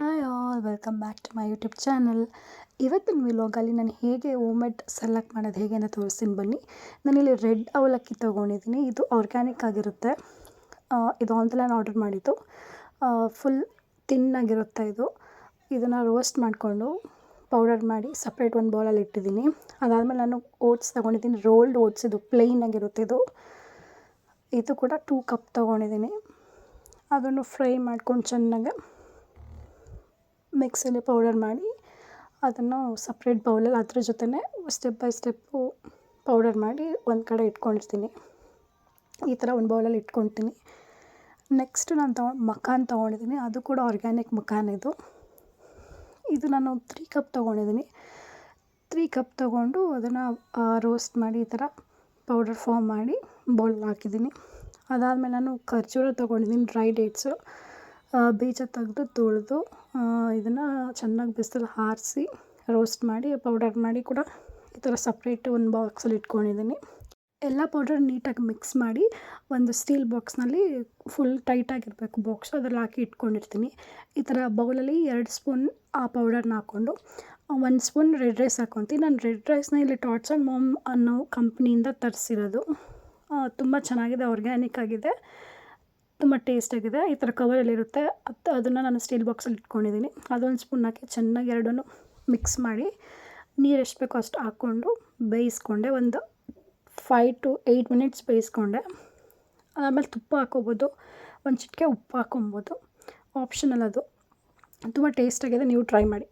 Hi all welcome back to my YouTube channel. ಇವತ್ತಿನ ವಿಲಾಗಲ್ಲಿ ನಾನು ಹೇಗೆ ಓಮೆಡ್ ಸೆಲೆಕ್ಟ್ ಮಾಡೋದು ಹೇಗೆ ಅಂತ ತೋರಿಸ್ತೀನಿ ಬನ್ನಿ. ನಾನಿಲ್ಲಿ ರೆಡ್ ಅವಲಕ್ಕಿ ತೊಗೊಂಡಿದ್ದೀನಿ. ಇದು ಆರ್ಗ್ಯಾನಿಕ್ ಆಗಿರುತ್ತೆ. ಇದು ಆನ್ಲೈನ್ ಆರ್ಡರ್ ಮಾಡಿದ್ದು. ಫುಲ್ ತಿನ್ನಾಗಿರುತ್ತೆ ಇದು. ಇದನ್ನು ರೋಸ್ಟ್ ಮಾಡಿಕೊಂಡು ಪೌಡರ್ ಮಾಡಿ ಸಪ್ರೇಟ್ ಒಂದು ಬೌಲಲ್ಲಿ ಇಟ್ಟಿದ್ದೀನಿ. ಅದಾದಮೇಲೆ ನಾನು ಓಟ್ಸ್ ತೊಗೊಂಡಿದ್ದೀನಿ. ರೋಲ್ಡ್ ಓಟ್ಸ್, ಇದು ಪ್ಲೇನ್ ಆಗಿರುತ್ತೆ. ಇದು ಕೂಡ 2 ಕಪ್ ತೊಗೊಂಡಿದ್ದೀನಿ. ಅದನ್ನು ಫ್ರೈ ಮಾಡ್ಕೊಂಡು ಚೆನ್ನಾಗಿ ಮಿಕ್ಸಿಲಿ ಪೌಡರ್ ಮಾಡಿ ಅದನ್ನು ಸಪ್ರೇಟ್ ಬೌಲಲ್ಲಿ ಅದ್ರ ಜೊತೆನೇ ಸ್ಟೆಪ್ ಬೈ ಸ್ಟೆಪ್ಪು ಪೌಡರ್ ಮಾಡಿ ಒಂದು ಕಡೆ ಇಟ್ಕೊಂಡಿರ್ತೀನಿ. ಈ ಥರ ಒಂದು ಬೌಲಲ್ಲಿ ಇಟ್ಕೊತೀನಿ. ನೆಕ್ಸ್ಟ್ ನಾನು ಮಖಾನ್ ತೊಗೊಂಡಿದ್ದೀನಿ. ಅದು ಕೂಡ ಆರ್ಗ್ಯಾನಿಕ್ ಮಖಾನ್ ಇದು ನಾನು 3 ಕಪ್ ತೊಗೊಂಡಿದ್ದೀನಿ. 3 ಕಪ್ ತೊಗೊಂಡು ಅದನ್ನು ರೋಸ್ಟ್ ಮಾಡಿ ಈ ಥರ ಪೌಡರ್ ಫಾರ್ಮ್ ಮಾಡಿ ಬೌಲಲ್ಲಿ ಹಾಕಿದ್ದೀನಿ. ಅದಾದಮೇಲೆ ನಾನು ಖರ್ಜೂರ ತೊಗೊಂಡಿದ್ದೀನಿ, ಡ್ರೈ ಡೇಟ್ಸು. ಬೀಜ ತೆಗೆದು ತೊಳೆದು ಇದನ್ನು ಚೆನ್ನಾಗಿ ಬಿಸಿಲಲ್ಲಿ ಆರಿಸಿ ರೋಸ್ಟ್ ಮಾಡಿ ಪೌಡರ್ ಮಾಡಿ ಕೂಡ ಈ ಥರ ಸಪ್ರೇಟ್ ಒಂದು ಬಾಕ್ಸಲ್ಲಿ ಇಟ್ಕೊಂಡಿದ್ದೀನಿ. ಎಲ್ಲ ಪೌಡರ್ ನೀಟಾಗಿ ಮಿಕ್ಸ್ ಮಾಡಿ ಒಂದು ಸ್ಟೀಲ್ ಬಾಕ್ಸ್ನಲ್ಲಿ ಫುಲ್ ಟೈಟಾಗಿರಬೇಕು ಬಾಕ್ಸು, ಅದ್ರಲ್ಲಿ ಹಾಕಿ ಇಟ್ಕೊಂಡಿರ್ತೀನಿ. ಈ ಥರ ಬೌಲಲ್ಲಿ 2 ಸ್ಪೂನ್ ಆ ಪೌಡರ್ನ ಹಾಕ್ಕೊಂಡು 1 ಸ್ಪೂನ್ ರೆಡ್ ರೈಸ್ ಹಾಕ್ಕೊತೀನಿ. ನಾನು ರೆಡ್ ರೈಸ್ನ ಇಲ್ಲಿ ಟಾಟ್ಸ್ ಆ್ಯಂಡ್ ಮಾಮ್ ಅನ್ನೋ ಕಂಪ್ನಿಯಿಂದ ತರಿಸಿರೋದು. ತುಂಬ ಚೆನ್ನಾಗಿದೆ, ಆರ್ಗ್ಯಾನಿಕ್ ಆಗಿದೆ, ತುಂಬ ಟೇಸ್ಟಾಗಿದೆ. ಈ ಥರ ಕವರಲ್ಲಿರುತ್ತೆ. ಅದನ್ನು ನಾನು ಸ್ಟೀಲ್ ಬಾಕ್ಸಲ್ಲಿ ಇಟ್ಕೊಂಡಿದ್ದೀನಿ. ಅದೊಂದು ಸ್ಪೂನ್ ಹಾಕಿ ಚೆನ್ನಾಗಿ ಎರಡನ್ನೂ ಮಿಕ್ಸ್ ಮಾಡಿ ನೀರು ಎಷ್ಟು ಬೇಕೋ ಅಷ್ಟು ಹಾಕ್ಕೊಂಡು ಬೇಯಿಸ್ಕೊಂಡೆ. ಒಂದು 5 to 8 ಮಿನಿಟ್ಸ್ ಬೇಯಿಸ್ಕೊಂಡೆ. ಆಮೇಲೆ ತುಪ್ಪ ಹಾಕ್ಕೊಬೋದು, ಒಂದು ಚಿಟಿಕೆ ಉಪ್ಪು ಹಾಕ್ಕೊಬೋದು, ಆಪ್ಷನಲ್ ಅದು. ತುಂಬ ಟೇಸ್ಟಾಗಿದೆ, ನೀವು ಟ್ರೈ ಮಾಡಿ.